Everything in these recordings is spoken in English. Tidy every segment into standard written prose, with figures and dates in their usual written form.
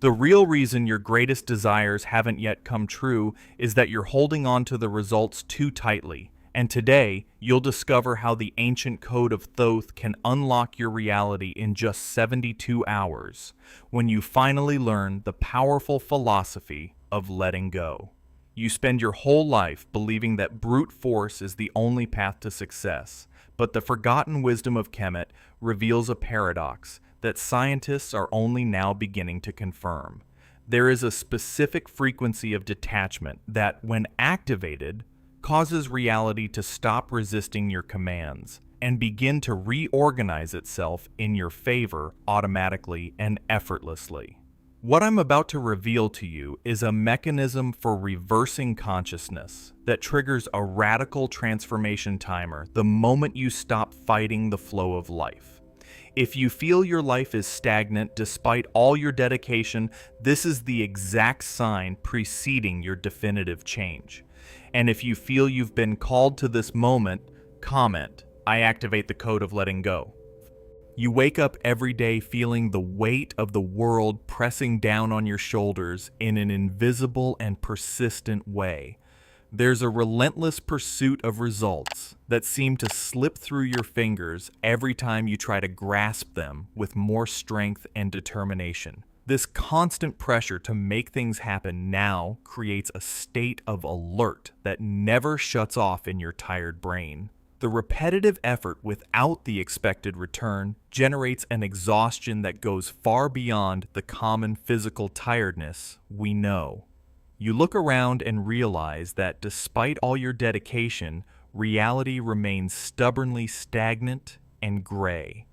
The real reason your greatest desires haven't yet come true is that you're holding on to the results too tightly. And today, you'll discover how the ancient code of Thoth can unlock your reality in just 72 hours, when you finally learn the powerful philosophy of letting go. You spend your whole life believing that brute force is the only path to success, but the forgotten wisdom of Kemet reveals a paradox that scientists are only now beginning to confirm. There is a specific frequency of detachment that, when activated, causes reality to stop resisting your commands and begin to reorganize itself in your favor automatically and effortlessly. What I'm about to reveal to you is a mechanism for reversing consciousness that triggers a radical transformation timer the moment you stop fighting the flow of life. If you feel your life is stagnant despite all your dedication, this is the exact sign preceding your definitive change. And if you feel you've been called to this moment, comment, "I activate the code of letting go." You wake up every day feeling the weight of the world pressing down on your shoulders in an invisible and persistent way. There's a relentless pursuit of results that seem to slip through your fingers every time you try to grasp them with more strength and determination. This constant pressure to make things happen now creates a state of alert that never shuts off in your tired brain. The repetitive effort without the expected return generates an exhaustion that goes far beyond the common physical tiredness we know. You look around and realize that despite all your dedication, reality remains stubbornly stagnant and gray.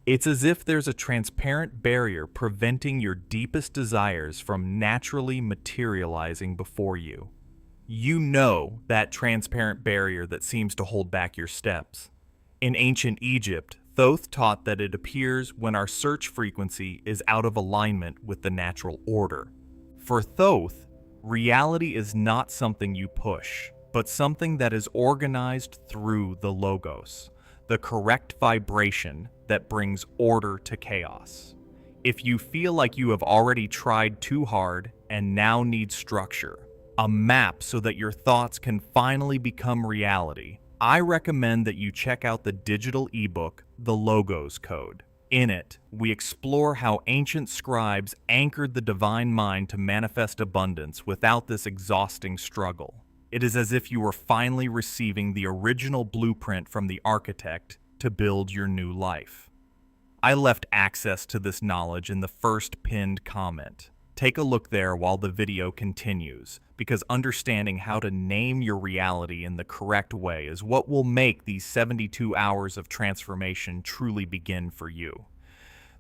It's as if there's a transparent barrier preventing your deepest desires from naturally materializing before you. You know that transparent barrier that seems to hold back your steps. In ancient Egypt, Thoth taught that it appears when our search frequency is out of alignment with the natural order. For Thoth, reality is not something you push, but something that is organized through the logos, the correct vibration that brings order to chaos. If you feel like you have already tried too hard and now need structure, a map so that your thoughts can finally become reality, I recommend that you check out the digital ebook, The Logos Code. In it, we explore how ancient scribes anchored the divine mind to manifest abundance without this exhausting struggle. It is as if you were finally receiving the original blueprint from the architect to build your new life. I left access to this knowledge in the first pinned comment. Take a look there while the video continues, because understanding how to name your reality in the correct way is what will make these 72 hours of transformation truly begin for you.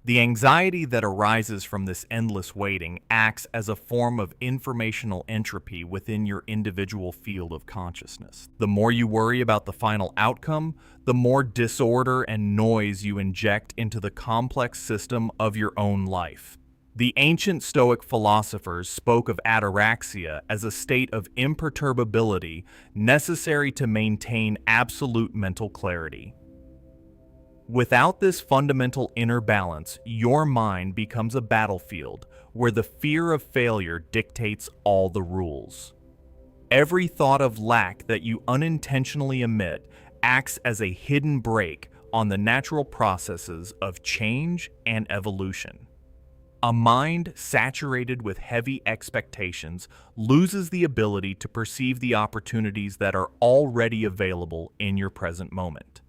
The anxiety that arises from this endless waiting acts as a form of informational entropy within your individual field of consciousness. The more you worry about the final outcome, the more disorder and noise you inject into the complex system of your own life. The ancient Stoic philosophers spoke of ataraxia as a state of imperturbability necessary to maintain absolute mental clarity. Without this fundamental inner balance, your mind becomes a battlefield where the fear of failure dictates all the rules. Every thought of lack that you unintentionally emit acts as a hidden brake on the natural processes of change and evolution. A mind saturated with heavy expectations loses the ability to perceive the opportunities that are already available in your present moment.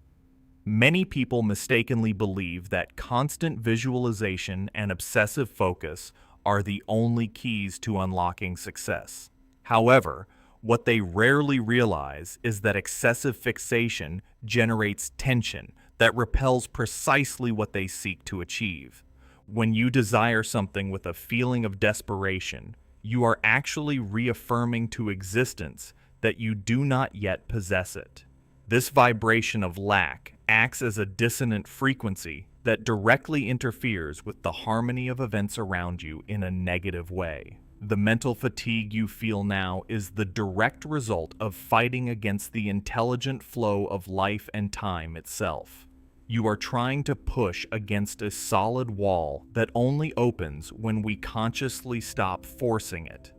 Many people mistakenly believe that constant visualization and obsessive focus are the only keys to unlocking success. However, what they rarely realize is that excessive fixation generates tension that repels precisely what they seek to achieve. When you desire something with a feeling of desperation, you are actually reaffirming to existence that you do not yet possess it. This vibration of lack acts as a dissonant frequency that directly interferes with the harmony of events around you in a negative way. The mental fatigue you feel now is the direct result of fighting against the intelligent flow of life and time itself. You are trying to push against a solid wall that only opens when we consciously stop forcing it.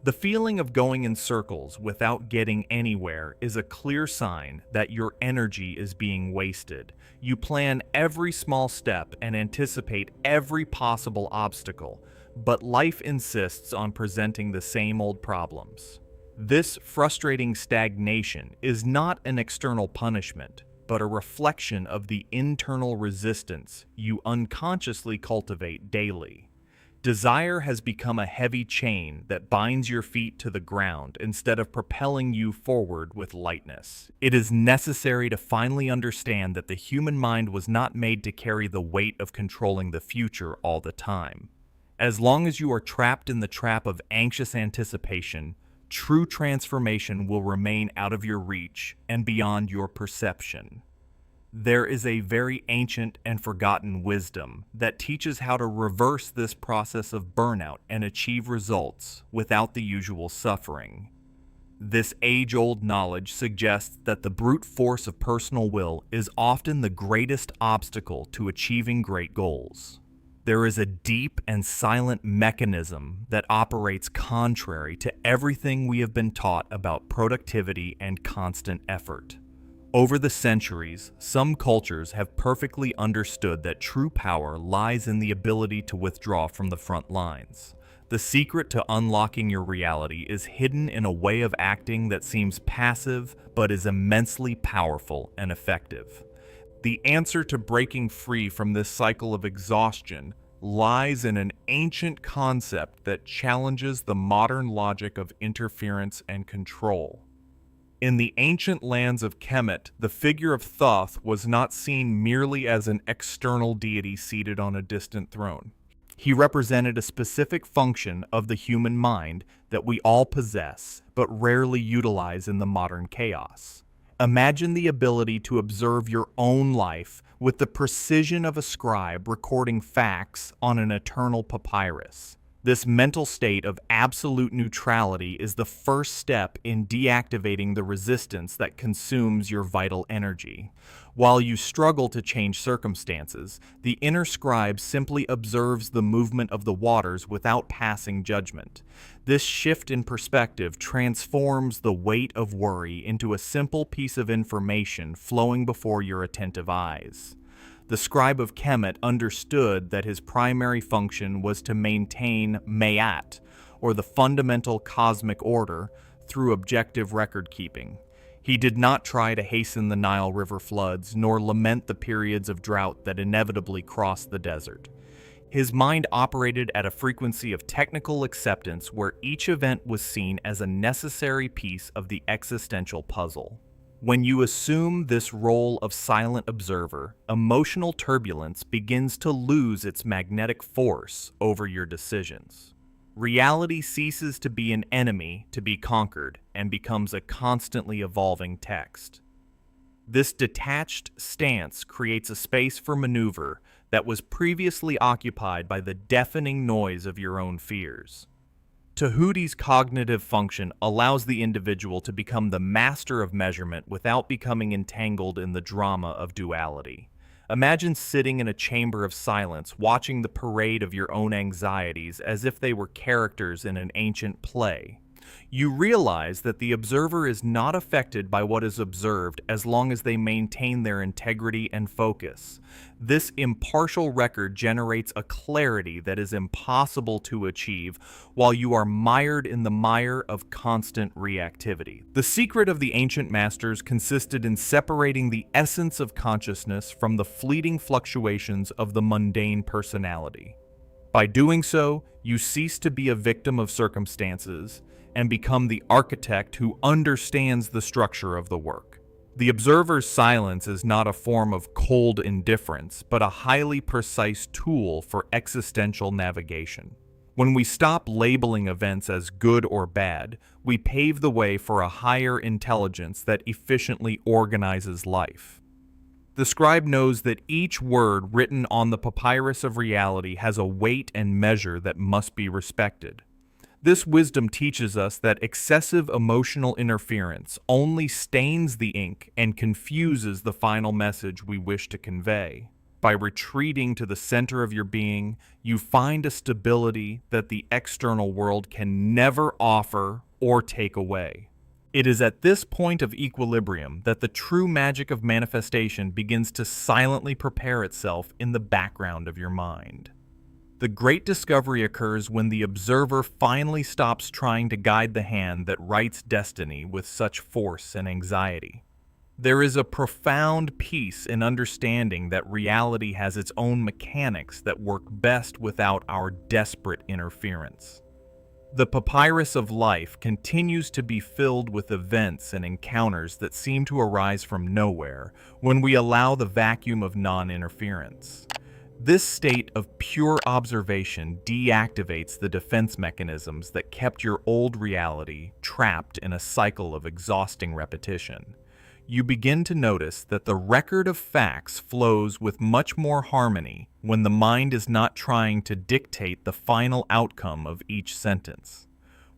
The feeling of going in circles without getting anywhere is a clear sign that your energy is being wasted. You plan every small step and anticipate every possible obstacle, but life insists on presenting the same old problems. This frustrating stagnation is not an external punishment, but a reflection of the internal resistance you unconsciously cultivate daily. Desire has become a heavy chain that binds your feet to the ground instead of propelling you forward with lightness. It is necessary to finally understand that the human mind was not made to carry the weight of controlling the future all the time. As long as you are trapped in the trap of anxious anticipation, true transformation will remain out of your reach and beyond your perception. There is a very ancient and forgotten wisdom that teaches how to reverse this process of burnout and achieve results without the usual suffering. This age-old knowledge suggests that the brute force of personal will is often the greatest obstacle to achieving great goals. There is a deep and silent mechanism that operates contrary to everything we have been taught about productivity and constant effort. Over the centuries, some cultures have perfectly understood that true power lies in the ability to withdraw from the front lines. The secret to unlocking your reality is hidden in a way of acting that seems passive but is immensely powerful and effective. The answer to breaking free from this cycle of exhaustion lies in an ancient concept that challenges the modern logic of interference and control. In the ancient lands of Kemet, the figure of Thoth was not seen merely as an external deity seated on a distant throne. He represented a specific function of the human mind that we all possess, but rarely utilize in the modern chaos. Imagine the ability to observe your own life with the precision of a scribe recording facts on an eternal papyrus. This mental state of absolute neutrality is the first step in deactivating the resistance that consumes your vital energy. While you struggle to change circumstances, the inner scribe simply observes the movement of the waters without passing judgment. This shift in perspective transforms the weight of worry into a simple piece of information flowing before your attentive eyes. The scribe of Kemet understood that his primary function was to maintain Mayat, or the fundamental cosmic order, through objective record-keeping. He did not try to hasten the Nile River floods, nor lament the periods of drought that inevitably crossed the desert. His mind operated at a frequency of technical acceptance where each event was seen as a necessary piece of the existential puzzle. When you assume this role of silent observer, emotional turbulence begins to lose its magnetic force over your decisions. Reality ceases to be an enemy to be conquered and becomes a constantly evolving text. This detached stance creates a space for maneuver that was previously occupied by the deafening noise of your own fears. Tahuti's cognitive function allows the individual to become the master of measurement without becoming entangled in the drama of duality. Imagine sitting in a chamber of silence, watching the parade of your own anxieties as if they were characters in an ancient play. You realize that the observer is not affected by what is observed as long as they maintain their integrity and focus. This impartial record generates a clarity that is impossible to achieve while you are mired in the mire of constant reactivity. The secret of the ancient masters consisted in separating the essence of consciousness from the fleeting fluctuations of the mundane personality. By doing so, you cease to be a victim of circumstances and become the architect who understands the structure of the work. The observer's silence is not a form of cold indifference, but a highly precise tool for existential navigation. When we stop labeling events as good or bad, we pave the way for a higher intelligence that efficiently organizes life. The scribe knows that each word written on the papyrus of reality has a weight and measure that must be respected. This wisdom teaches us that excessive emotional interference only stains the ink and confuses the final message we wish to convey. By retreating to the center of your being, you find a stability that the external world can never offer or take away. It is at this point of equilibrium that the true magic of manifestation begins to silently prepare itself in the background of your mind. The great discovery occurs when the observer finally stops trying to guide the hand that writes destiny with such force and anxiety. There is a profound peace in understanding that reality has its own mechanics that work best without our desperate interference. The papyrus of life continues to be filled with events and encounters that seem to arise from nowhere when we allow the vacuum of non-interference. This state of pure observation deactivates the defense mechanisms that kept your old reality trapped in a cycle of exhausting repetition. You begin to notice that the record of facts flows with much more harmony when the mind is not trying to dictate the final outcome of each sentence.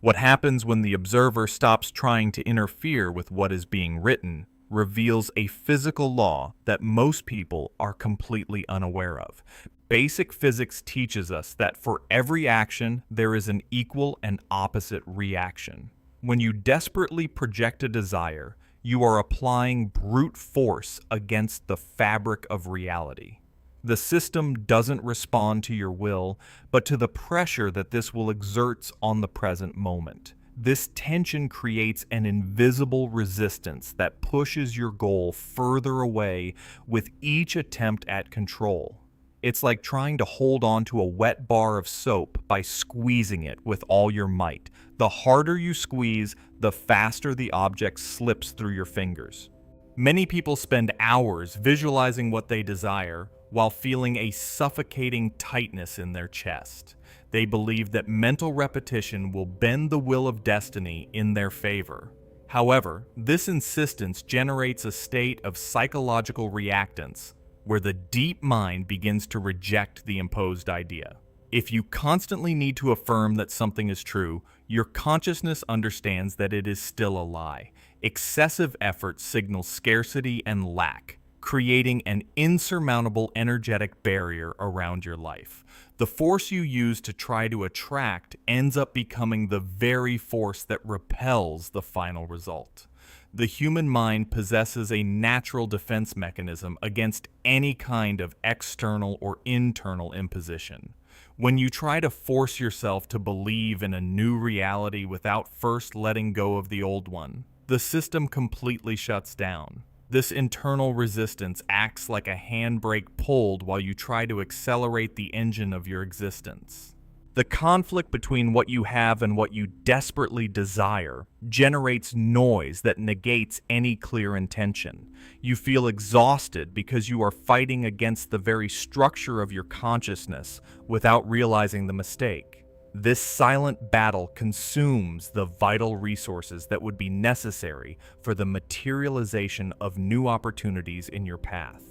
What happens when the observer stops trying to interfere with what is being written reveals a physical law that most people are completely unaware of. Basic physics teaches us that for every action, there is an equal and opposite reaction. When you desperately project a desire, you are applying brute force against the fabric of reality. The system doesn't respond to your will, but to the pressure that this will exert on the present moment. This tension creates an invisible resistance that pushes your goal further away with each attempt at control. It's like trying to hold on to a wet bar of soap by squeezing it with all your might. The harder you squeeze, the faster the object slips through your fingers. Many people spend hours visualizing what they desire while feeling a suffocating tightness in their chest. They believe that mental repetition will bend the will of destiny in their favor. However, this insistence generates a state of psychological reactance where the deep mind begins to reject the imposed idea. If you constantly need to affirm that something is true, your consciousness understands that it is still a lie. Excessive effort signals scarcity and lack, creating an insurmountable energetic barrier around your life. The force you use to try to attract ends up becoming the very force that repels the final result. The human mind possesses a natural defense mechanism against any kind of external or internal imposition. When you try to force yourself to believe in a new reality without first letting go of the old one, the system completely shuts down. This internal resistance acts like a handbrake pulled while you try to accelerate the engine of your existence. The conflict between what you have and what you desperately desire generates noise that negates any clear intention. You feel exhausted because you are fighting against the very structure of your consciousness without realizing the mistake. This silent battle consumes the vital resources that would be necessary for the materialization of new opportunities in your path.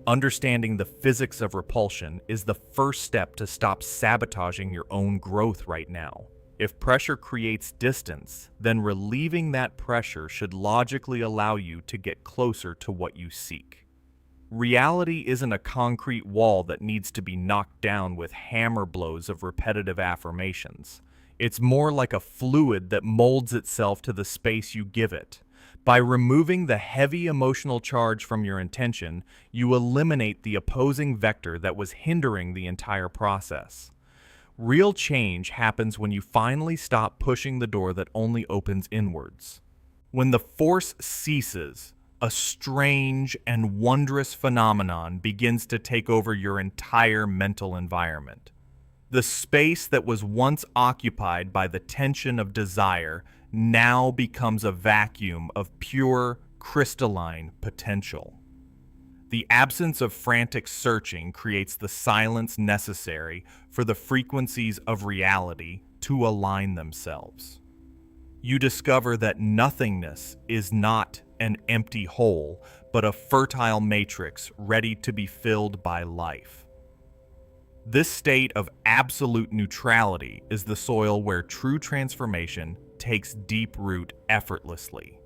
Understanding the physics of repulsion is the first step to stop sabotaging your own growth right now. If pressure creates distance, then relieving that pressure should logically allow you to get closer to what you seek. Reality isn't a concrete wall that needs to be knocked down with hammer blows of repetitive affirmations. It's more like a fluid that molds itself to the space you give it. By removing the heavy emotional charge from your intention, you eliminate the opposing vector that was hindering the entire process. Real change happens when you finally stop pushing the door that only opens inwards. When the force ceases, a strange and wondrous phenomenon begins to take over your entire mental environment. The space that was once occupied by the tension of desire now becomes a vacuum of pure, crystalline potential. The absence of frantic searching creates the silence necessary for the frequencies of reality to align themselves. You discover that nothingness is not an empty hole, but a fertile matrix ready to be filled by life. This state of absolute neutrality is the soil where true transformation takes deep root effortlessly.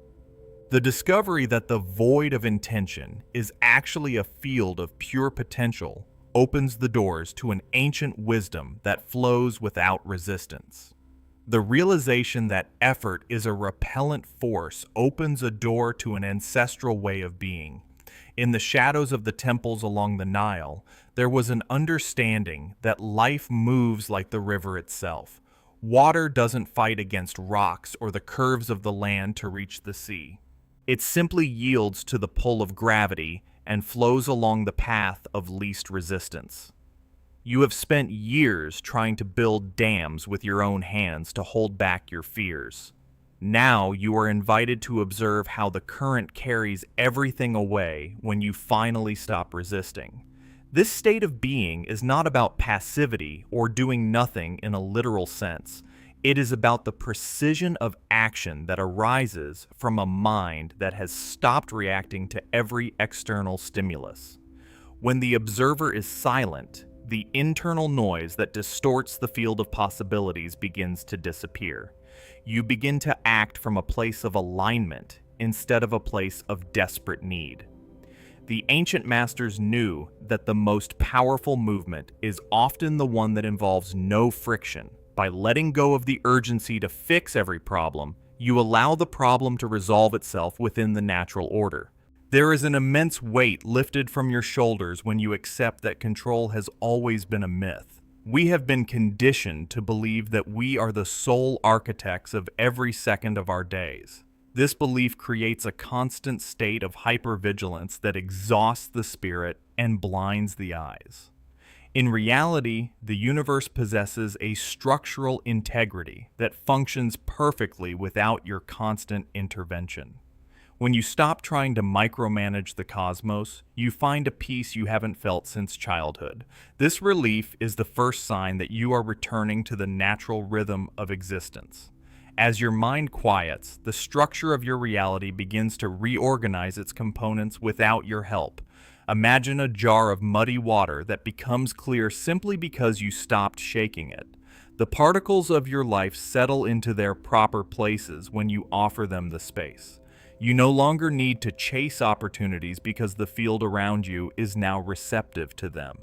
The discovery that the void of intention is actually a field of pure potential opens the doors to an ancient wisdom that flows without resistance. The realization that effort is a repellent force opens a door to an ancestral way of being. In the shadows of the temples along the Nile, there was an understanding that life moves like the river itself. Water doesn't fight against rocks or the curves of the land to reach the sea. It simply yields to the pull of gravity and flows along the path of least resistance. You have spent years trying to build dams with your own hands to hold back your fears. Now you are invited to observe how the current carries everything away when you finally stop resisting. This state of being is not about passivity or doing nothing in a literal sense. It is about the precision of action that arises from a mind that has stopped reacting to every external stimulus. When the observer is silent, the internal noise that distorts the field of possibilities begins to disappear. You begin to act from a place of alignment instead of a place of desperate need. The ancient masters knew that the most powerful movement is often the one that involves no friction. By letting go of the urgency to fix every problem, you allow the problem to resolve itself within the natural order. There is an immense weight lifted from your shoulders when you accept that control has always been a myth. We have been conditioned to believe that we are the sole architects of every second of our days. This belief creates a constant state of hypervigilance that exhausts the spirit and blinds the eyes. In reality, the universe possesses a structural integrity that functions perfectly without your constant intervention. When you stop trying to micromanage the cosmos, you find a peace you haven't felt since childhood. This relief is the first sign that you are returning to the natural rhythm of existence. As your mind quiets, the structure of your reality begins to reorganize its components without your help. Imagine a jar of muddy water that becomes clear simply because you stopped shaking it. The particles of your life settle into their proper places when you offer them the space. You no longer need to chase opportunities because the field around you is now receptive to them.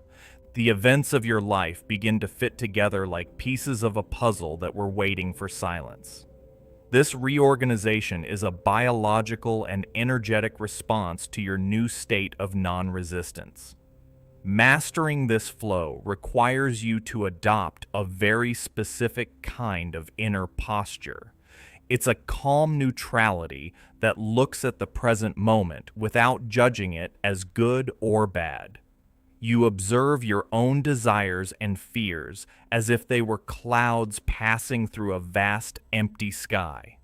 The events of your life begin to fit together like pieces of a puzzle that were waiting for silence. This reorganization is a biological and energetic response to your new state of non-resistance. Mastering this flow requires you to adopt a very specific kind of inner posture. It's a calm neutrality that looks at the present moment without judging it as good or bad. You observe your own desires and fears as if they were clouds passing through a vast, empty sky.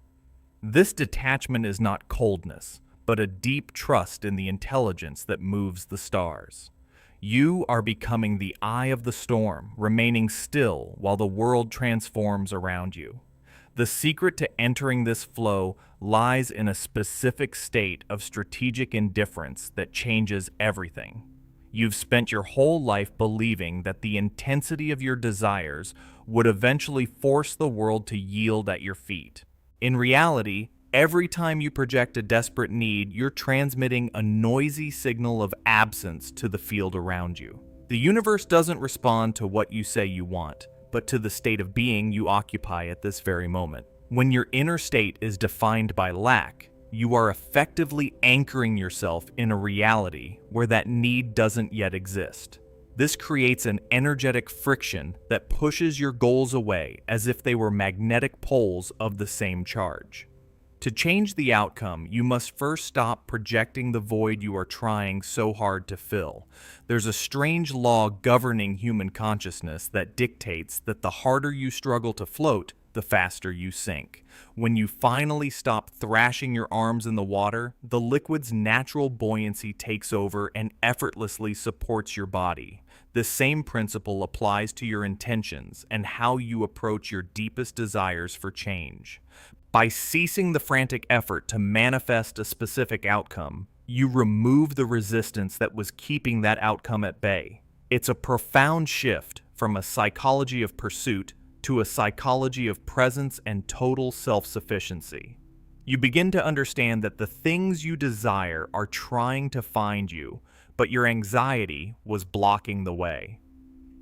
This detachment is not coldness, but a deep trust in the intelligence that moves the stars. You are becoming the eye of the storm, remaining still while the world transforms around you. The secret to entering this flow lies in a specific state of strategic indifference that changes everything. You've spent your whole life believing that the intensity of your desires would eventually force the world to yield at your feet. In reality, every time you project a desperate need, you're transmitting a noisy signal of absence to the field around you. The universe doesn't respond to what you say you want, but to the state of being you occupy at this very moment. When your inner state is defined by lack, you are effectively anchoring yourself in a reality where that need doesn't yet exist. This creates an energetic friction that pushes your goals away as if they were magnetic poles of the same charge. To change the outcome, you must first stop projecting the void you are trying so hard to fill. There's a strange law governing human consciousness that dictates that the harder you struggle to float, the faster you sink. When you finally stop thrashing your arms in the water, the liquid's natural buoyancy takes over and effortlessly supports your body. The same principle applies to your intentions and how you approach your deepest desires for change. By ceasing the frantic effort to manifest a specific outcome, you remove the resistance that was keeping that outcome at bay. It's a profound shift from a psychology of pursuit to a psychology of presence and total self-sufficiency. You begin to understand that the things you desire are trying to find you, but your anxiety was blocking the way.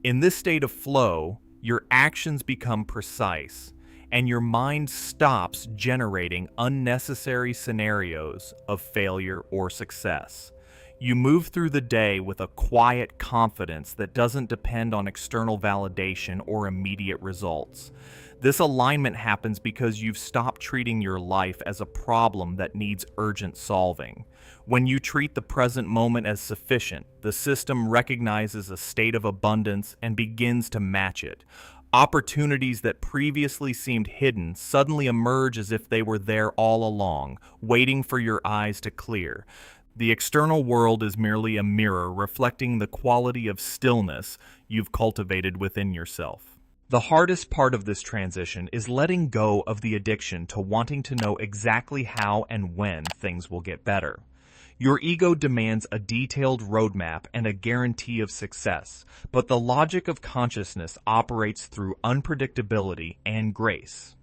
In this state of flow, your actions become precise, and your mind stops generating unnecessary scenarios of failure or success. You move through the day with a quiet confidence that doesn't depend on external validation or immediate results. This alignment happens because you've stopped treating your life as a problem that needs urgent solving. When you treat the present moment as sufficient, the system recognizes a state of abundance and begins to match it. Opportunities that previously seemed hidden suddenly emerge as if they were there all along, waiting for your eyes to clear. The external world is merely a mirror reflecting the quality of stillness you've cultivated within yourself. The hardest part of this transition is letting go of the addiction to wanting to know exactly how and when things will get better. Your ego demands a detailed roadmap and a guarantee of success, but the logic of consciousness operates through unpredictability and grace.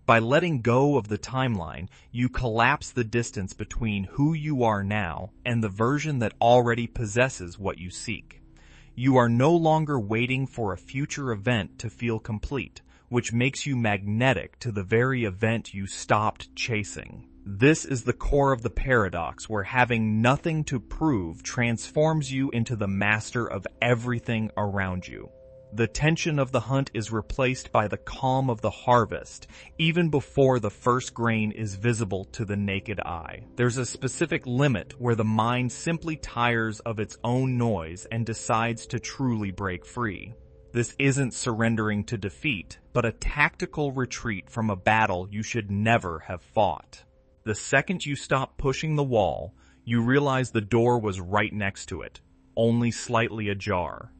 By letting go of the timeline, you collapse the distance between who you are now and the version that already possesses what you seek. You are no longer waiting for a future event to feel complete, which makes you magnetic to the very event you stopped chasing. This is the core of the paradox where having nothing to prove transforms you into the master of everything around you. The tension of the hunt is replaced by the calm of the harvest, even before the first grain is visible to the naked eye. There's a specific limit where the mind simply tires of its own noise and decides to truly break free. This isn't surrendering to defeat, but a tactical retreat from a battle you should never have fought. The second you stop pushing the wall, you realize the door was right next to it, only slightly ajar.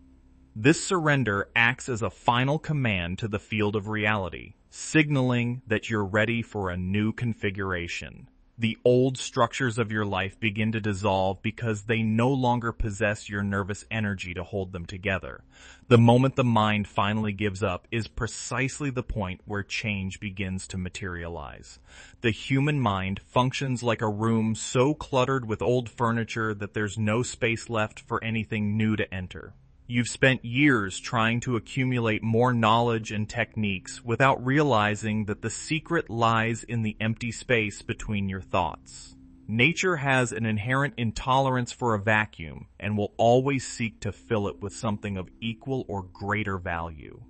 This surrender acts as a final command to the field of reality, signaling that you're ready for a new configuration. The old structures of your life begin to dissolve because they no longer possess your nervous energy to hold them together. The moment the mind finally gives up is precisely the point where change begins to materialize. The human mind functions like a room so cluttered with old furniture that there's no space left for anything new to enter. You've spent years trying to accumulate more knowledge and techniques without realizing that the secret lies in the empty space between your thoughts. Nature has an inherent intolerance for a vacuum and will always seek to fill it with something of equal or greater value.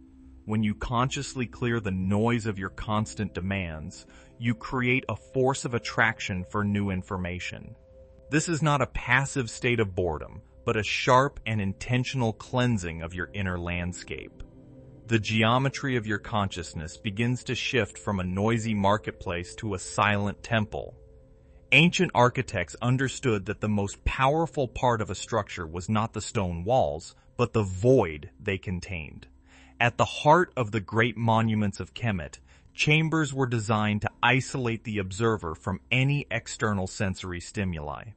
When you consciously clear the noise of your constant demands, you create a force of attraction for new information. This is not a passive state of boredom, but a sharp and intentional cleansing of your inner landscape. The geometry of your consciousness begins to shift from a noisy marketplace to a silent temple. Ancient architects understood that the most powerful part of a structure was not the stone walls, but the void they contained. At the heart of the great monuments of Kemet, chambers were designed to isolate the observer from any external sensory stimuli.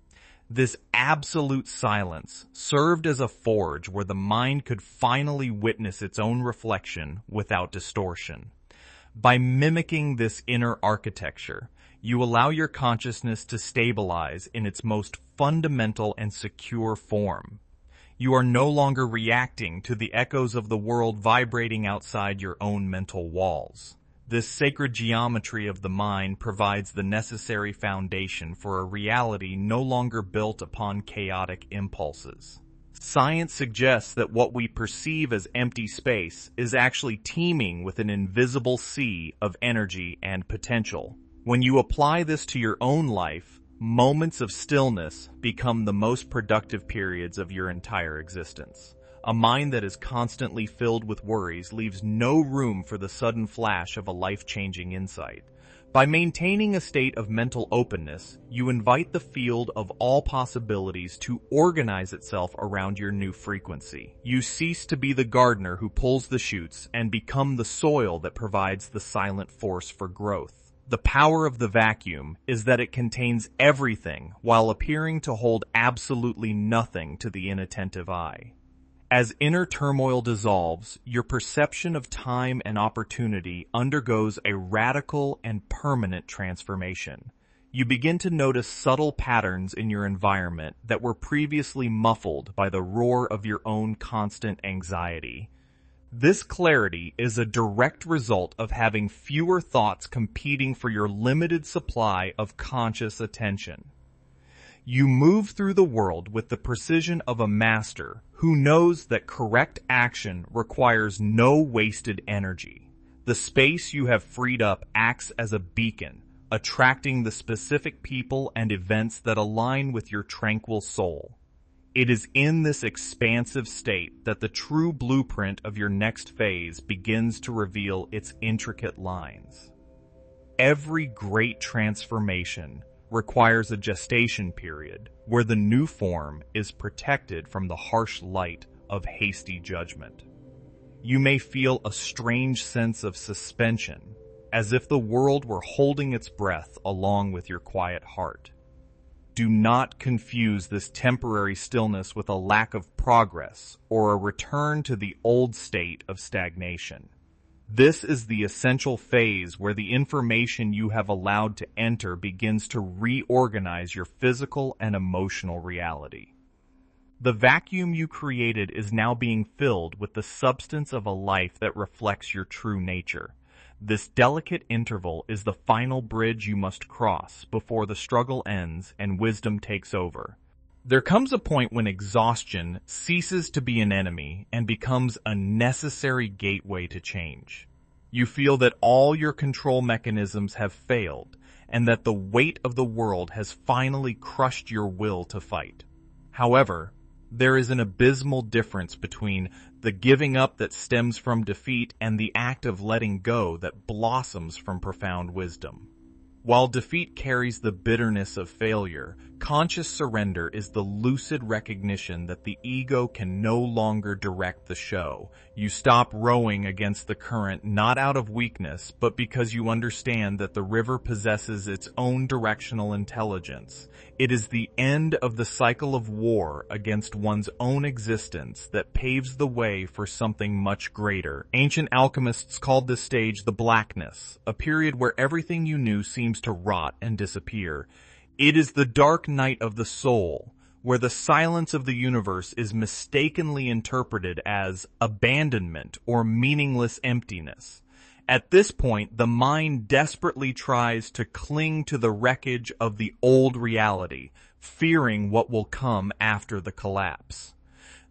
This absolute silence served as a forge where the mind could finally witness its own reflection without distortion. By mimicking this inner architecture, you allow your consciousness to stabilize in its most fundamental and secure form. You are no longer reacting to the echoes of the world vibrating outside your own mental walls. This sacred geometry of the mind provides the necessary foundation for a reality no longer built upon chaotic impulses. Science suggests that what we perceive as empty space is actually teeming with an invisible sea of energy and potential. When you apply this to your own life, moments of stillness become the most productive periods of your entire existence. A mind that is constantly filled with worries leaves no room for the sudden flash of a life-changing insight. By maintaining a state of mental openness, you invite the field of all possibilities to organize itself around your new frequency. You cease to be the gardener who pulls the shoots and become the soil that provides the silent force for growth. The power of the vacuum is that it contains everything while appearing to hold absolutely nothing to the inattentive eye. As inner turmoil dissolves, your perception of time and opportunity undergoes a radical and permanent transformation. You begin to notice subtle patterns in your environment that were previously muffled by the roar of your own constant anxiety. This clarity is a direct result of having fewer thoughts competing for your limited supply of conscious attention. You move through the world with the precision of a master who knows that correct action requires no wasted energy. The space you have freed up acts as a beacon, attracting the specific people and events that align with your tranquil soul. It is in this expansive state that the true blueprint of your next phase begins to reveal its intricate lines. Every great transformation requires a gestation period where the new form is protected from the harsh light of hasty judgment. You may feel a strange sense of suspension, as if the world were holding its breath along with your quiet heart. Do not confuse this temporary stillness with a lack of progress or a return to the old state of stagnation. This is the essential phase where the information you have allowed to enter begins to reorganize your physical and emotional reality. The vacuum you created is now being filled with the substance of a life that reflects your true nature. This delicate interval is the final bridge you must cross before the struggle ends and wisdom takes over. There comes a point when exhaustion ceases to be an enemy and becomes a necessary gateway to change. You feel that all your control mechanisms have failed and that the weight of the world has finally crushed your will to fight. However, there is an abysmal difference between the giving up that stems from defeat and the act of letting go that blossoms from profound wisdom. While defeat carries the bitterness of failure, conscious surrender is the lucid recognition that the ego can no longer direct the show. You stop rowing against the current not out of weakness, but because you understand that the river possesses its own directional intelligence. It is the end of the cycle of war against one's own existence that paves the way for something much greater. Ancient alchemists called this stage the blackness, a period where everything you knew seems to rot and disappear. It is the dark night of the soul, where the silence of the universe is mistakenly interpreted as abandonment or meaningless emptiness. At this point, the mind desperately tries to cling to the wreckage of the old reality, fearing what will come after the collapse.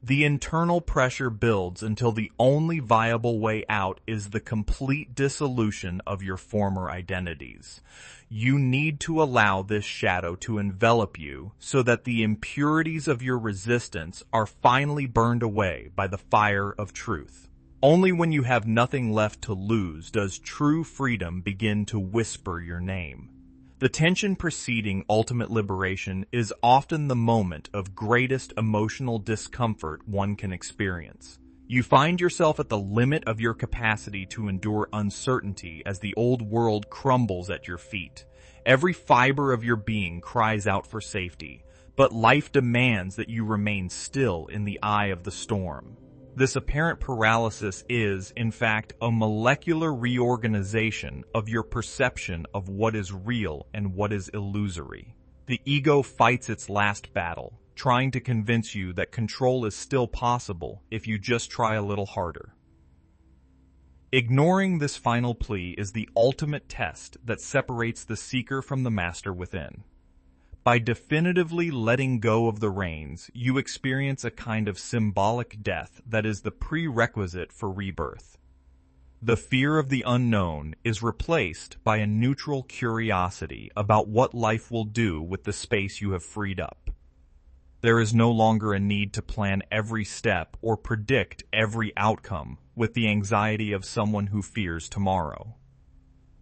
The internal pressure builds until the only viable way out is the complete dissolution of your former identities. You need to allow this shadow to envelop you so that the impurities of your resistance are finally burned away by the fire of truth. Only when you have nothing left to lose does true freedom begin to whisper your name. The tension preceding ultimate liberation is often the moment of greatest emotional discomfort one can experience. You find yourself at the limit of your capacity to endure uncertainty as the old world crumbles at your feet. Every fiber of your being cries out for safety, but life demands that you remain still in the eye of the storm. This apparent paralysis is, in fact, a molecular reorganization of your perception of what is real and what is illusory. The ego fights its last battle, trying to convince you that control is still possible if you just try a little harder. Ignoring this final plea is the ultimate test that separates the seeker from the master within. By definitively letting go of the reins, you experience a kind of symbolic death that is the prerequisite for rebirth. The fear of the unknown is replaced by a neutral curiosity about what life will do with the space you have freed up. There is no longer a need to plan every step or predict every outcome with the anxiety of someone who fears tomorrow.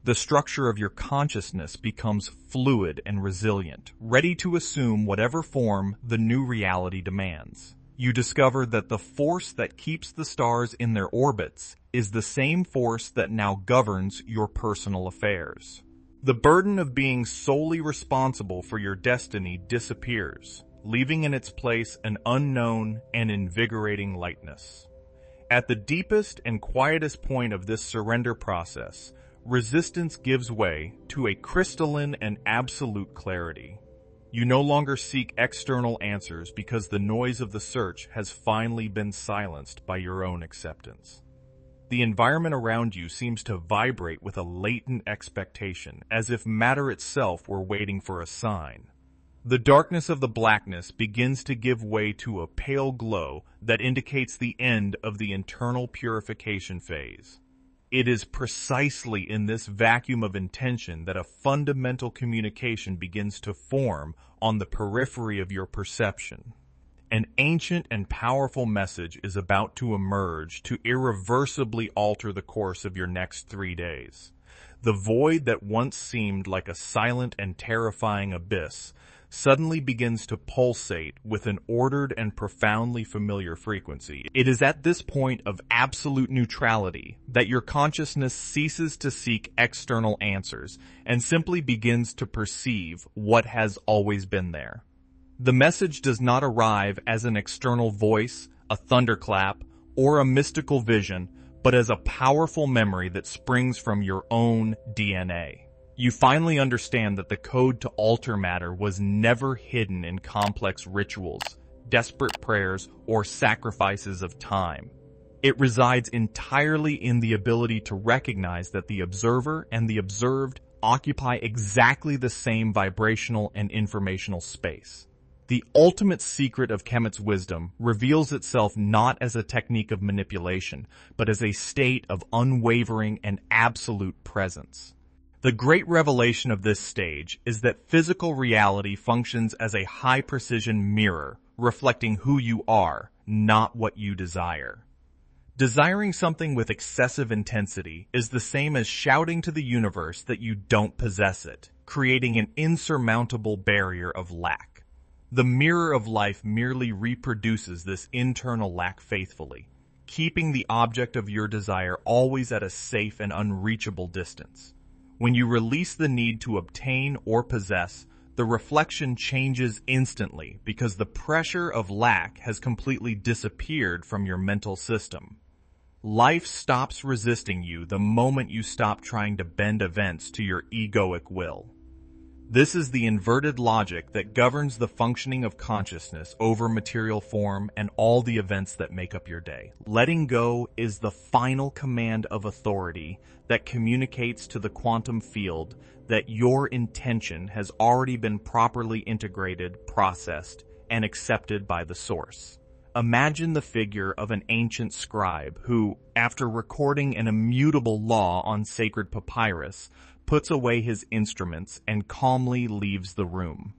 The structure of your consciousness becomes fluid and resilient, ready to assume whatever form the new reality demands. You discover that the force that keeps the stars in their orbits is the same force that now governs your personal affairs. The burden of being solely responsible for your destiny disappears, leaving in its place an unknown and invigorating lightness. At the deepest and quietest point of this surrender process, resistance gives way to a crystalline and absolute clarity. You no longer seek external answers because the noise of the search has finally been silenced by your own acceptance. The environment around you seems to vibrate with a latent expectation, as if matter itself were waiting for a sign. The darkness of the blackness begins to give way to a pale glow that indicates the end of the internal purification phase. It is precisely in this vacuum of intention that a fundamental communication begins to form on the periphery of your perception. An ancient and powerful message is about to emerge to irreversibly alter the course of your next 3 days. The void that once seemed like a silent and terrifying abyss suddenly begins to pulsate with an ordered and profoundly familiar frequency. It is at this point of absolute neutrality that your consciousness ceases to seek external answers and simply begins to perceive what has always been there. The message does not arrive as an external voice, a thunderclap, or a mystical vision, but as a powerful memory that springs from your own DNA. You finally understand that the code to alter matter was never hidden in complex rituals, desperate prayers, or sacrifices of time. It resides entirely in the ability to recognize that the observer and the observed occupy exactly the same vibrational and informational space. The ultimate secret of Kemet's wisdom reveals itself not as a technique of manipulation, but as a state of unwavering and absolute presence. The great revelation of this stage is that physical reality functions as a high-precision mirror, reflecting who you are, not what you desire. Desiring something with excessive intensity is the same as shouting to the universe that you don't possess it, creating an insurmountable barrier of lack. The mirror of life merely reproduces this internal lack faithfully, keeping the object of your desire always at a safe and unreachable distance. When you release the need to obtain or possess, the reflection changes instantly because the pressure of lack has completely disappeared from your mental system. Life stops resisting you the moment you stop trying to bend events to your egoic will. This is the inverted logic that governs the functioning of consciousness over material form and all the events that make up your day. Letting go is the final command of authority that communicates to the quantum field that your intention has already been properly integrated, processed, and accepted by the source. Imagine the figure of an ancient scribe who, after recording an immutable law on sacred papyrus, puts away his instruments and calmly leaves the room.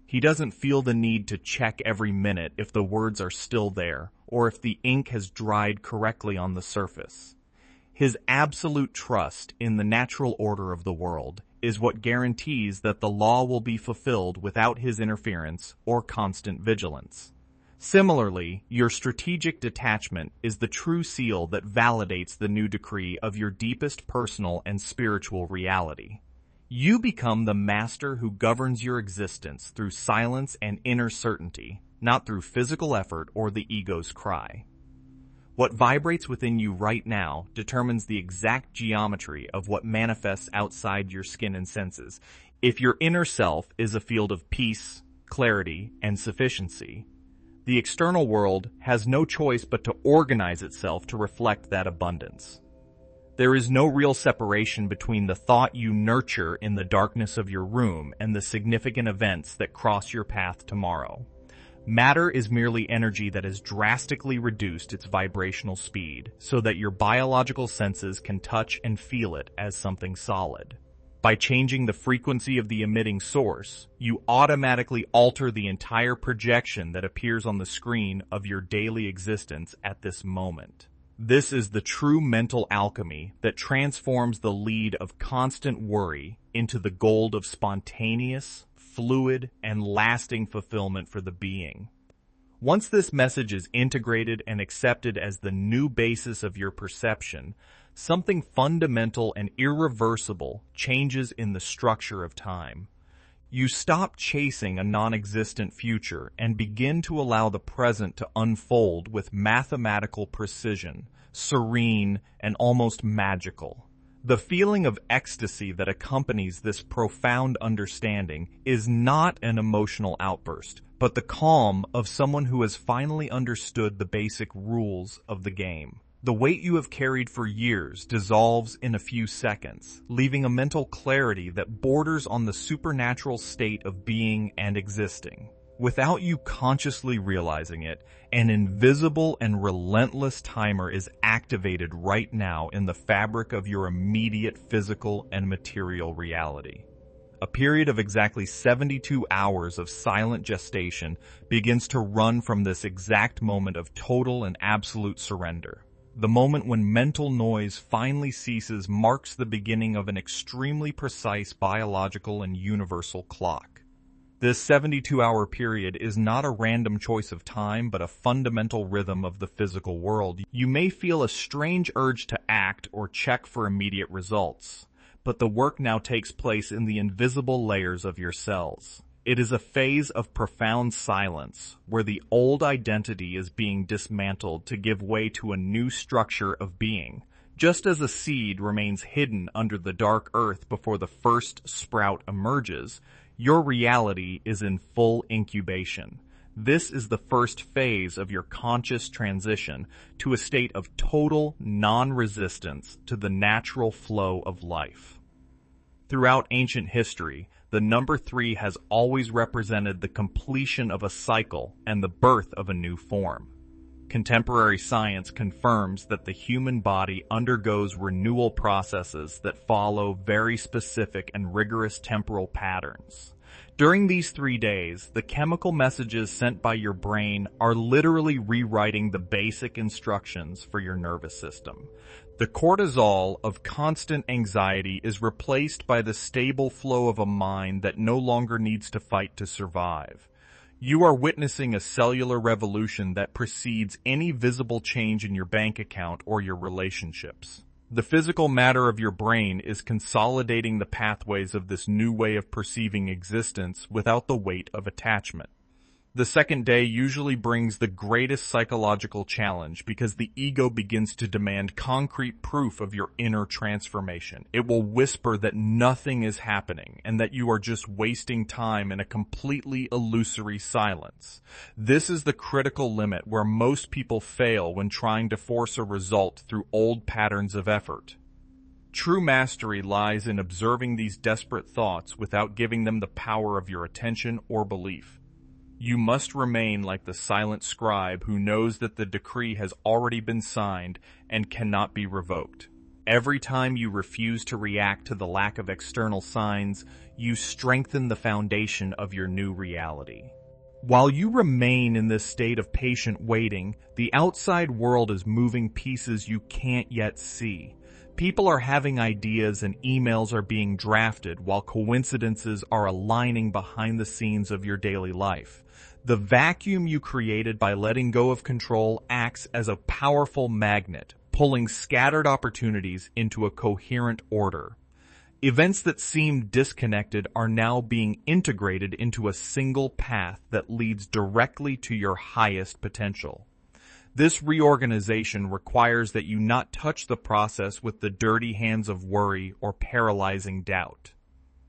He doesn't feel the need to check every minute if the words are still there or if the ink has dried correctly on the surface. His absolute trust in the natural order of the world is what guarantees that the law will be fulfilled without his interference or constant vigilance. Similarly, your strategic detachment is the true seal that validates the new decree of your deepest personal and spiritual reality. You become the master who governs your existence through silence and inner certainty, not through physical effort or the ego's cry. What vibrates within you right now determines the exact geometry of what manifests outside your skin and senses. If your inner self is a field of peace, clarity, and sufficiency, the external world has no choice but to organize itself to reflect that abundance. There is no real separation between the thought you nurture in the darkness of your room and the significant events that cross your path tomorrow. Matter is merely energy that has drastically reduced its vibrational speed so that your biological senses can touch and feel it as something solid. By changing the frequency of the emitting source, you automatically alter the entire projection that appears on the screen of your daily existence at this moment. This is the true mental alchemy that transforms the lead of constant worry into the gold of spontaneous, fluid, and lasting fulfillment for the being. Once this message is integrated and accepted as the new basis of your perception, something fundamental and irreversible changes in the structure of time. You stop chasing a non-existent future and begin to allow the present to unfold with mathematical precision, serene and almost magical. The feeling of ecstasy that accompanies this profound understanding is not an emotional outburst, but the calm of someone who has finally understood the basic rules of the game. The weight you have carried for years dissolves in a few seconds, leaving a mental clarity that borders on the supernatural state of being and existing. Without you consciously realizing it, an invisible and relentless timer is activated right now in the fabric of your immediate physical and material reality. A period of exactly 72 hours of silent gestation begins to run from this exact moment of total and absolute surrender. The moment when mental noise finally ceases marks the beginning of an extremely precise biological and universal clock. This 72-hour period is not a random choice of time, but a fundamental rhythm of the physical world. You may feel a strange urge to act or check for immediate results, but the work now takes place in the invisible layers of your cells. It is a phase of profound silence, where the old identity is being dismantled to give way to a new structure of being. Just as a seed remains hidden under the dark earth before the first sprout emerges, your reality is in full incubation. This is the first phase of your conscious transition to a state of total non-resistance to the natural flow of life. Throughout ancient history, the number 3 has always represented the completion of a cycle and the birth of a new form. Contemporary science confirms that the human body undergoes renewal processes that follow very specific and rigorous temporal patterns. During these 3 days, the chemical messages sent by your brain are literally rewriting the basic instructions for your nervous system. The cortisol of constant anxiety is replaced by the stable flow of a mind that no longer needs to fight to survive. You are witnessing a cellular revolution that precedes any visible change in your bank account or your relationships. The physical matter of your brain is consolidating the pathways of this new way of perceiving existence without the weight of attachment. The second day usually brings the greatest psychological challenge because the ego begins to demand concrete proof of your inner transformation. It will whisper that nothing is happening and that you are just wasting time in a completely illusory silence. This is the critical limit where most people fail when trying to force a result through old patterns of effort. True mastery lies in observing these desperate thoughts without giving them the power of your attention or belief. You must remain like the silent scribe who knows that the decree has already been signed and cannot be revoked. Every time you refuse to react to the lack of external signs, you strengthen the foundation of your new reality. While you remain in this state of patient waiting, the outside world is moving pieces you can't yet see. People are having ideas and emails are being drafted while coincidences are aligning behind the scenes of your daily life. The vacuum you created by letting go of control acts as a powerful magnet, pulling scattered opportunities into a coherent order. Events that seemed disconnected are now being integrated into a single path that leads directly to your highest potential. This reorganization requires that you not touch the process with the dirty hands of worry or paralyzing doubt.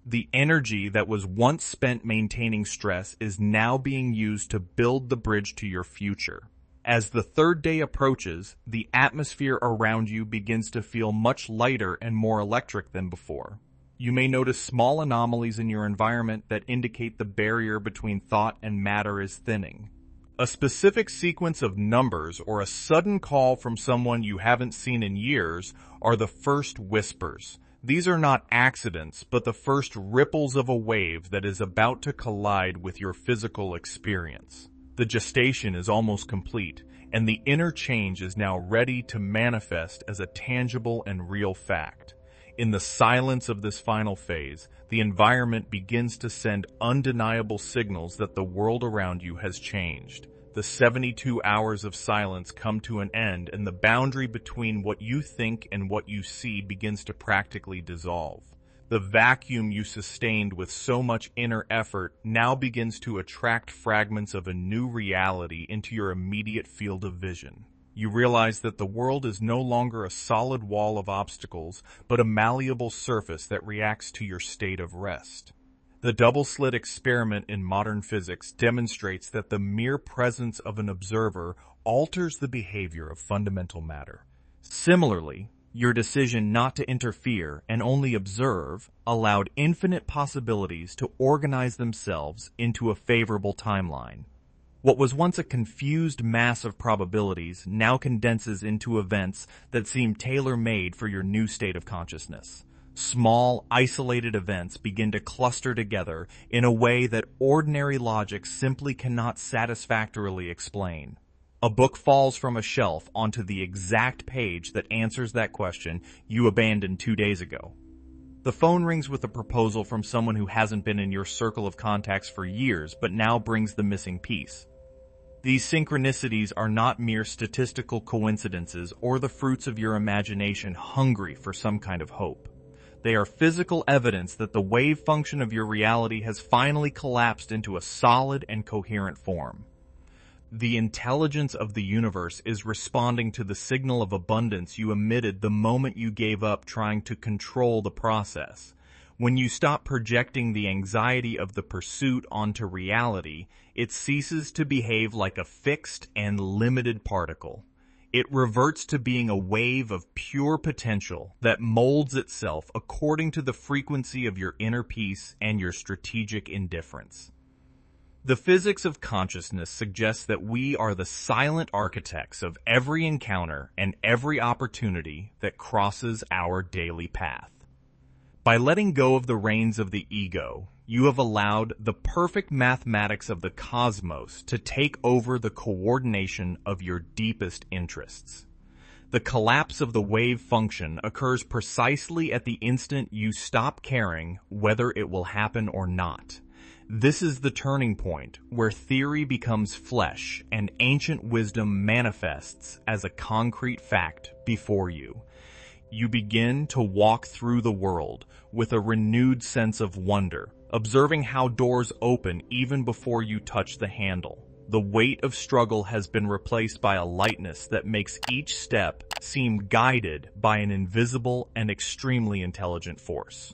The energy that was once spent maintaining stress is now being used to build the bridge to your future. As the third day approaches, the atmosphere around you begins to feel much lighter and more electric than before. You may notice small anomalies in your environment that indicate the barrier between thought and matter is thinning. A specific sequence of numbers or a sudden call from someone you haven't seen in years are the first whispers. These are not accidents, but the first ripples of a wave that is about to collide with your physical experience. The gestation is almost complete, and the inner change is now ready to manifest as a tangible and real fact. In the silence of this final phase, the environment begins to send undeniable signals that the world around you has changed. The 72 hours of silence come to an end, and the boundary between what you think and what you see begins to practically dissolve. The vacuum you sustained with so much inner effort now begins to attract fragments of a new reality into your immediate field of vision. You realize that the world is no longer a solid wall of obstacles, but a malleable surface that reacts to your state of rest. The double-slit experiment in modern physics demonstrates that the mere presence of an observer alters the behavior of fundamental matter. Similarly, your decision not to interfere and only observe allowed infinite possibilities to organize themselves into a favorable timeline. What was once a confused mass of probabilities now condenses into events that seem tailor-made for your new state of consciousness. Small, isolated events begin to cluster together in a way that ordinary logic simply cannot satisfactorily explain. A book falls from a shelf onto the exact page that answers that question you abandoned 2 days ago. The phone rings with a proposal from someone who hasn't been in your circle of contacts for years but now brings the missing piece. These synchronicities are not mere statistical coincidences or the fruits of your imagination hungry for some kind of hope. They are physical evidence that the wave function of your reality has finally collapsed into a solid and coherent form. The intelligence of the universe is responding to the signal of abundance you emitted the moment you gave up trying to control the process. When you stop projecting the anxiety of the pursuit onto reality, it ceases to behave like a fixed and limited particle. It reverts to being a wave of pure potential that molds itself according to the frequency of your inner peace and your strategic indifference. The physics of consciousness suggests that we are the silent architects of every encounter and every opportunity that crosses our daily path. By letting go of the reins of the ego, you have allowed the perfect mathematics of the cosmos to take over the coordination of your deepest interests. The collapse of the wave function occurs precisely at the instant you stop caring whether it will happen or not. This is the turning point where theory becomes flesh and ancient wisdom manifests as a concrete fact before you. You begin to walk through the world with a renewed sense of wonder, observing how doors open even before you touch the handle. The weight of struggle has been replaced by a lightness that makes each step seem guided by an invisible and extremely intelligent force.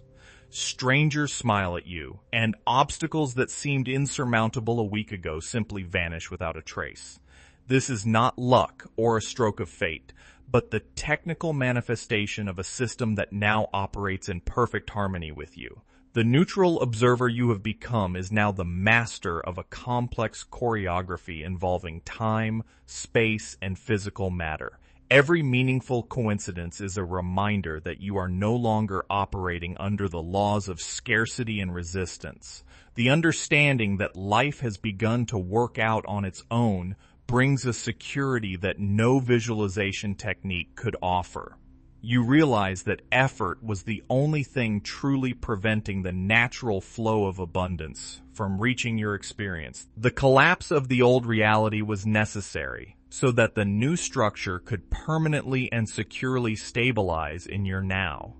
Strangers smile at you, and obstacles that seemed insurmountable a week ago simply vanish without a trace. This is not luck or a stroke of fate, but the technical manifestation of a system that now operates in perfect harmony with you. The neutral observer you have become is now the master of a complex choreography involving time, space, and physical matter. Every meaningful coincidence is a reminder that you are no longer operating under the laws of scarcity and resistance. The understanding that life has begun to work out on its own brings a security that no visualization technique could offer. You realize that effort was the only thing truly preventing the natural flow of abundance from reaching your experience. The collapse of the old reality was necessary so that the new structure could permanently and securely stabilize in your now.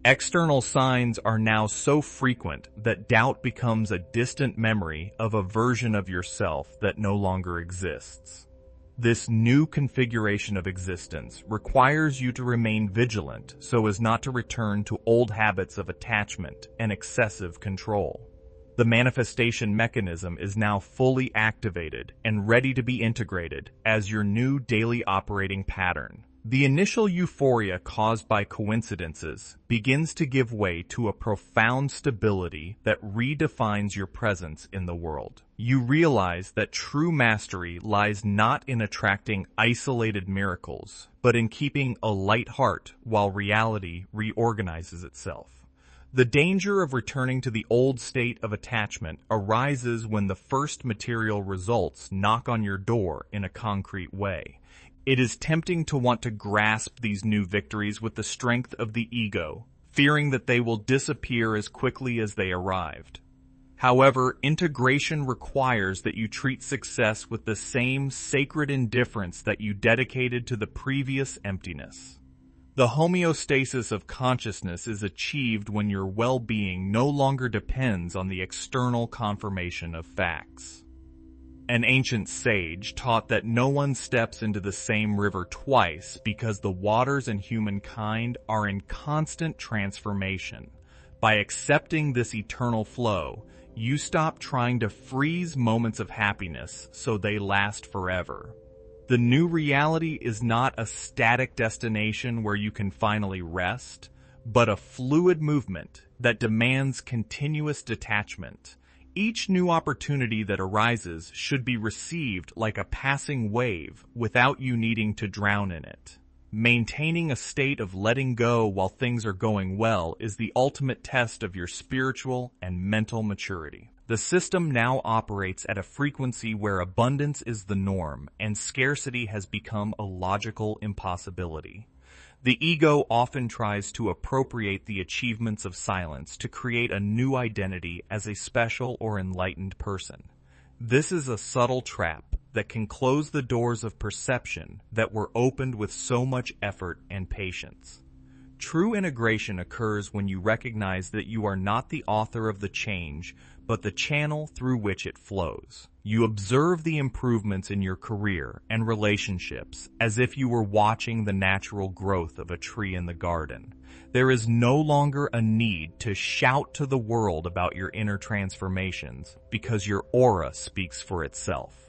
External signs are now so frequent that doubt becomes a distant memory of a version of yourself that no longer exists. This new configuration of existence requires you to remain vigilant so as not to return to old habits of attachment and excessive control. The manifestation mechanism is now fully activated and ready to be integrated as your new daily operating pattern. The initial euphoria caused by coincidences begins to give way to a profound stability that redefines your presence in the world. You realize that true mastery lies not in attracting isolated miracles, but in keeping a light heart while reality reorganizes itself. The danger of returning to the old state of attachment arises when the first material results knock on your door in a concrete way. It is tempting to want to grasp these new victories with the strength of the ego, fearing that they will disappear as quickly as they arrived. However, integration requires that you treat success with the same sacred indifference that you dedicated to the previous emptiness. The homeostasis of consciousness is achieved when your well-being no longer depends on the external confirmation of facts. An ancient sage taught that no one steps into the same river twice because the waters and humankind are in constant transformation. By accepting this eternal flow, you stop trying to freeze moments of happiness so they last forever. The new reality is not a static destination where you can finally rest, but a fluid movement that demands continuous detachment. Each new opportunity that arises should be received like a passing wave without you needing to drown in it. Maintaining a state of letting go while things are going well is the ultimate test of your spiritual and mental maturity. The system now operates at a frequency where abundance is the norm and scarcity has become a logical impossibility. The ego often tries to appropriate the achievements of silence to create a new identity as a special or enlightened person. This is a subtle trap that can close the doors of perception that were opened with so much effort and patience. True integration occurs when you recognize that you are not the author of the change, but the channel through which it flows. You observe the improvements in your career and relationships as if you were watching the natural growth of a tree in the garden. There is no longer a need to shout to the world about your inner transformations because your aura speaks for itself.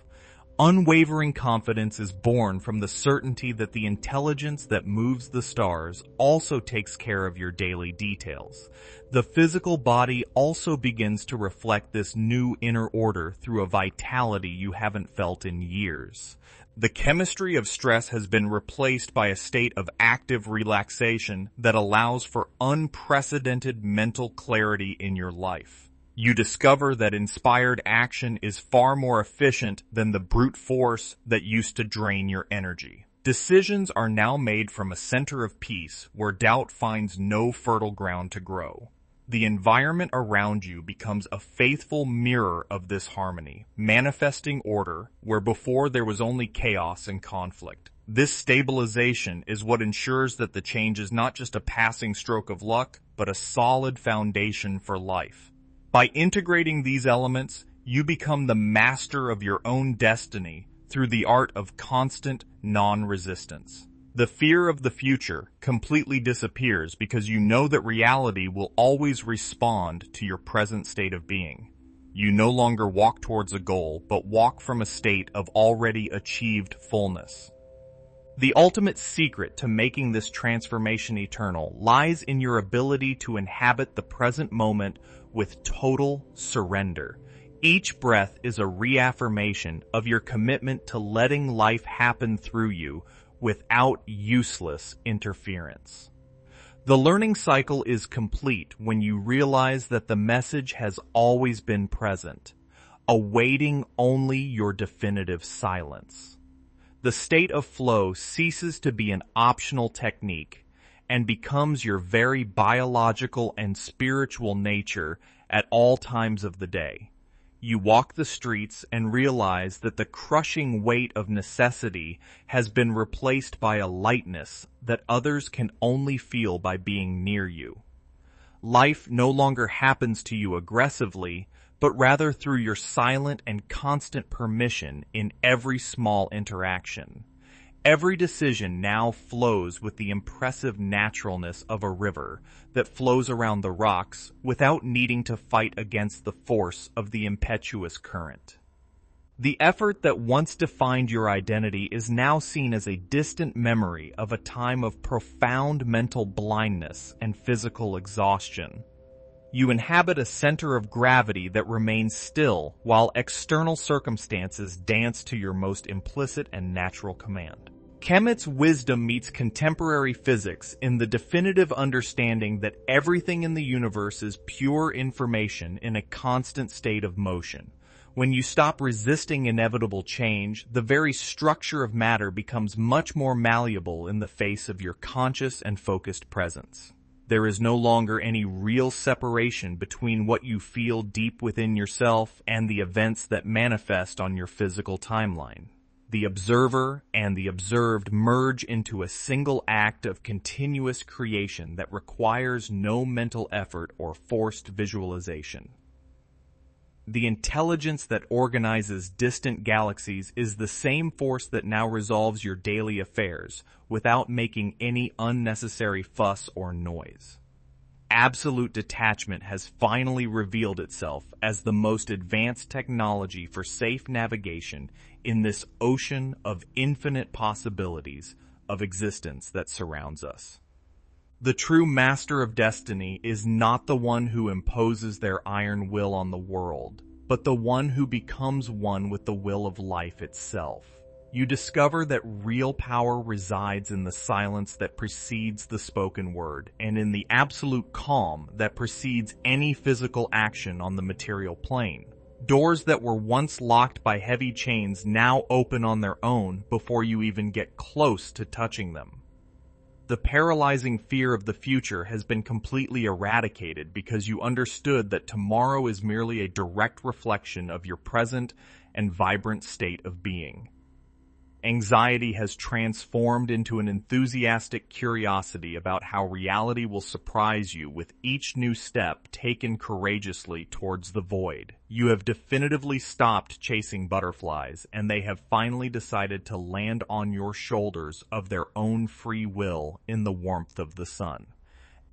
Unwavering confidence is born from the certainty that the intelligence that moves the stars also takes care of your daily details. The physical body also begins to reflect this new inner order through a vitality you haven't felt in years. The chemistry of stress has been replaced by a state of active relaxation that allows for unprecedented mental clarity in your life. You discover that inspired action is far more efficient than the brute force that used to drain your energy. Decisions are now made from a center of peace where doubt finds no fertile ground to grow. The environment around you becomes a faithful mirror of this harmony, manifesting order where before there was only chaos and conflict. This stabilization is what ensures that the change is not just a passing stroke of luck, but a solid foundation for life. By integrating these elements, you become the master of your own destiny through the art of constant non-resistance. The fear of the future completely disappears because you know that reality will always respond to your present state of being. You no longer walk towards a goal, but walk from a state of already achieved fullness. The ultimate secret to making this transformation eternal lies in your ability to inhabit the present moment with total surrender. Each breath is a reaffirmation of your commitment to letting life happen through you without useless interference. The learning cycle is complete when you realize that the message has always been present, awaiting only your definitive silence. The state of flow ceases to be an optional technique and becomes your very biological and spiritual nature at all times of the day. You walk the streets and realize that the crushing weight of necessity has been replaced by a lightness that others can only feel by being near you. Life no longer happens to you aggressively, but rather through your silent and constant permission in every small interaction. Every decision now flows with the impressive naturalness of a river that flows around the rocks without needing to fight against the force of the impetuous current. The effort that once defined your identity is now seen as a distant memory of a time of profound mental blindness and physical exhaustion. You inhabit a center of gravity that remains still while external circumstances dance to your most implicit and natural command. Kemet's wisdom meets contemporary physics in the definitive understanding that everything in the universe is pure information in a constant state of motion. When you stop resisting inevitable change, the very structure of matter becomes much more malleable in the face of your conscious and focused presence. There is no longer any real separation between what you feel deep within yourself and the events that manifest on your physical timeline. The observer and the observed merge into a single act of continuous creation that requires no mental effort or forced visualization. The intelligence that organizes distant galaxies is the same force that now resolves your daily affairs without making any unnecessary fuss or noise. Absolute detachment has finally revealed itself as the most advanced technology for safe navigation in this ocean of infinite possibilities of existence that surrounds us. The true master of destiny is not the one who imposes their iron will on the world, but the one who becomes one with the will of life itself. You discover that real power resides in the silence that precedes the spoken word, and in the absolute calm that precedes any physical action on the material plane. Doors that were once locked by heavy chains now open on their own before you even get close to touching them. The paralyzing fear of the future has been completely eradicated because you understood that tomorrow is merely a direct reflection of your present and vibrant state of being. Anxiety has transformed into an enthusiastic curiosity about how reality will surprise you with each new step taken courageously towards the void. You have definitively stopped chasing butterflies, and they have finally decided to land on your shoulders of their own free will in the warmth of the sun.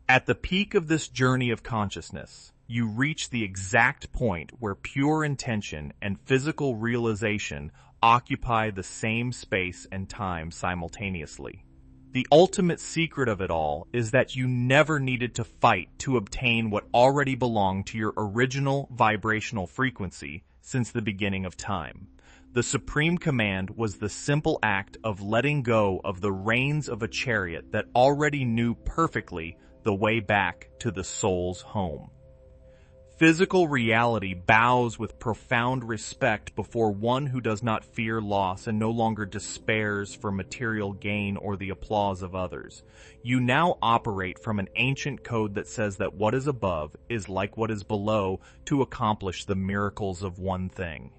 At the peak of this journey of consciousness, you reach the exact point where pure intention and physical realization occupy the same space and time simultaneously. The ultimate secret of it all is that you never needed to fight to obtain what already belonged to your original vibrational frequency since the beginning of time. The supreme command was the simple act of letting go of the reins of a chariot that already knew perfectly the way back to the soul's home. Physical reality bows with profound respect before one who does not fear loss and no longer despairs for material gain or the applause of others. You now operate from an ancient code that says that what is above is like what is below to accomplish the miracles of one thing.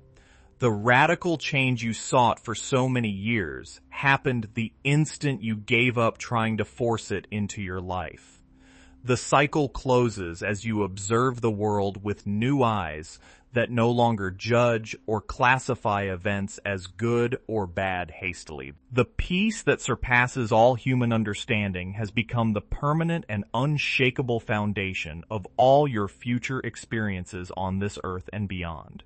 The radical change you sought for so many years happened the instant you gave up trying to force it into your life. The cycle closes as you observe the world with new eyes that no longer judge or classify events as good or bad hastily. The peace that surpasses all human understanding has become the permanent and unshakable foundation of all your future experiences on this earth and beyond.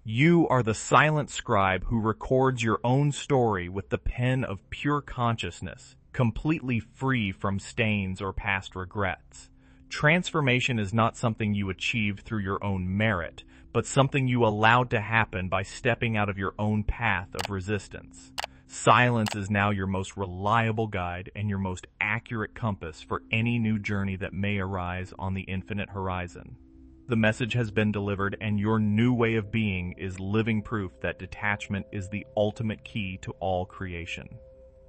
You are the silent scribe who records your own story with the pen of pure consciousness, completely free from stains or past regrets. Transformation is not something you achieve through your own merit, but something you allowed to happen by stepping out of your own path of resistance. Silence is now your most reliable guide and your most accurate compass for any new journey that may arise on the infinite horizon. The message has been delivered, and your new way of being is living proof that detachment is the ultimate key to all creation.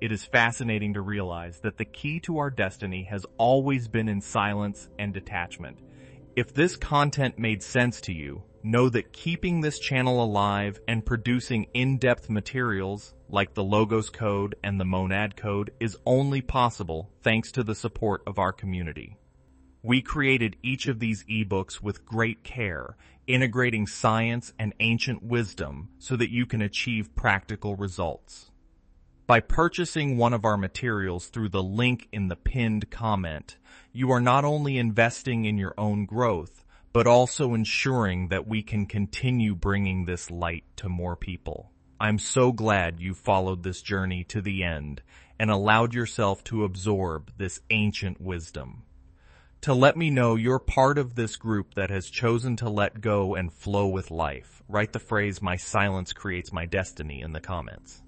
It is fascinating to realize that the key to our destiny has always been in silence and detachment. If this content made sense to you, know that keeping this channel alive and producing in-depth materials like the Logos Code and the Monad Code is only possible thanks to the support of our community. We created each of these ebooks with great care, integrating science and ancient wisdom so that you can achieve practical results. By purchasing one of our materials through the link in the pinned comment, you are not only investing in your own growth, but also ensuring that we can continue bringing this light to more people. I'm so glad you followed this journey to the end and allowed yourself to absorb this ancient wisdom. To let me know you're part of this group that has chosen to let go and flow with life, write the phrase "my silence creates my destiny" in the comments.